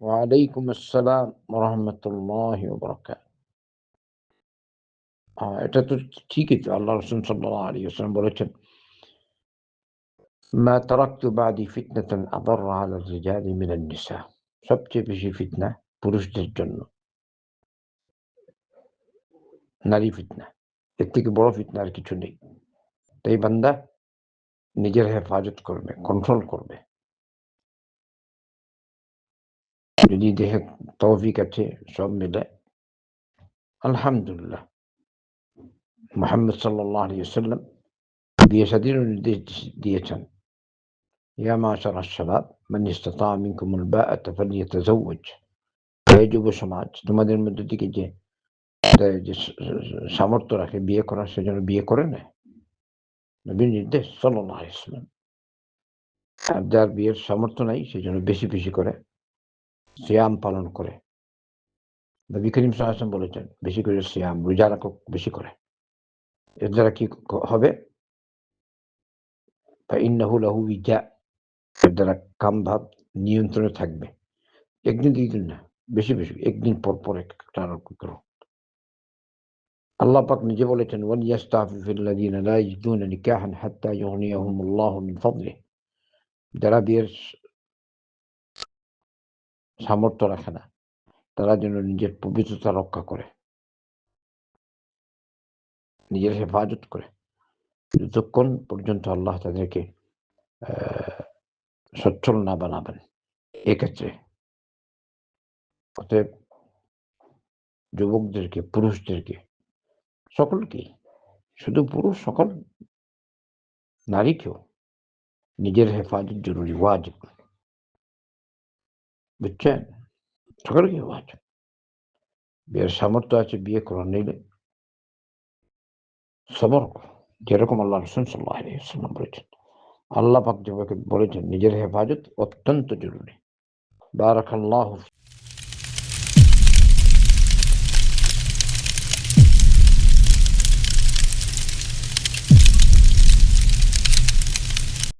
ওয়ালাইকুম আসসালাম ওয়া রাহমাতুল্লাহি ওয়া বারাকাতুহু। এটা তো ঠিকই তো। আল্লাহ রাসূল সাল্লাল্লাহু আলাইহি ওয়াসাল্লাম বলেছেন, "মা তারাকতু বা'দি ফিতনাতান আদাররা আলা রিজালি মিনান নিসা।" সবচেয়ে বেশি ফিতনা পুরুষদের জন্য, নারী ফিতনা। এর থেকে বড় ফিতনা আর কিছু নেই। তাই বান্দা নিজের হেফাজত করবে, কন্ট্রোল করবে। যদি দেখে তৌফিক আছে সব মিলে আলহামদুলিল্লাহ। মুহাম্মদ সাল্লাল্লাহু আলাইহি ওয়াসাল্লাম বিয়ে-শাদীরও নির্দেশ দিয়েছেন। ইয়া মা'শারাশ শাবাব মান ইসতাতা মিনকুমুল বাআতা ফালইয়াতাজাওয়াজ। হে যুব সমাজ, তোমাদের মধ্য থেকে যে সামর্থ্য রাখে বিয়ে করার সেজন্য বিয়ে করে নেয়। নবীর নির্দেশ সাল্লাল্লাহু আলাইহি ওয়াসাল্লাম। আর যার বিয়ের সামর্থ্য নাই সেজন্য বেশি, বেশি করে সিয়াম পালন করে। নবী করিম সাল্লাল্লাহু আলাইহি ওয়াসাল্লাম বলেছেন, বেশি করে সিয়াম রোজা রাখো বেশি করে। এর দ্বারা কি হবে? ফাইন্নাহু লাহু উইজা। এর দ্বারা কামভাব নিয়ন্ত্রণে থাকবে। একদিন ২ দিন না, বেশি, বেশি। একদিন পর একটা আরম্ভ করো। আল্লাহ পাক নিজে বলেছেন, ওয়ালিয়াস্তাফিফিল্লাযীনা লা ইয়াজিদুনা নিকাহান হাত্তা ইউগনিয়াহুমুল্লাহু মিন ফাদলিহি। যারা বিয়ের সামর্থ্য রাখে না, তারা যেন নিজের পবিত্রতা রক্ষা করে, নিজের হেফাজত করে। যতক্ষণ পর্যন্ত আল্লাহ তাদেরকে আ সচ্ছল না বানাবেন। এক্ষেত্রে অতএব যুবকদেরকে, পুরুষদেরকে, সকলকেই, শুধু পুরুষ, সকল নারীকেও নিজের হেফাজত জরুরি, ওয়াজিব। বুঝছেন? সকলকেই ওয়াজিব। বিয়ের সামর্থ্য আছে বিয়ে করো, নইলে সবর করো। যেরকম আল্লাহ রাসূল সাল্লাল্লাহু আলাইহি ওয়াসাল্লাম বলেছেন। আল্লাহ পাক যেভাবে বলেছেন নিজের হেফাজত অত্যন্ত জরুরি। বারাকাল্লাহু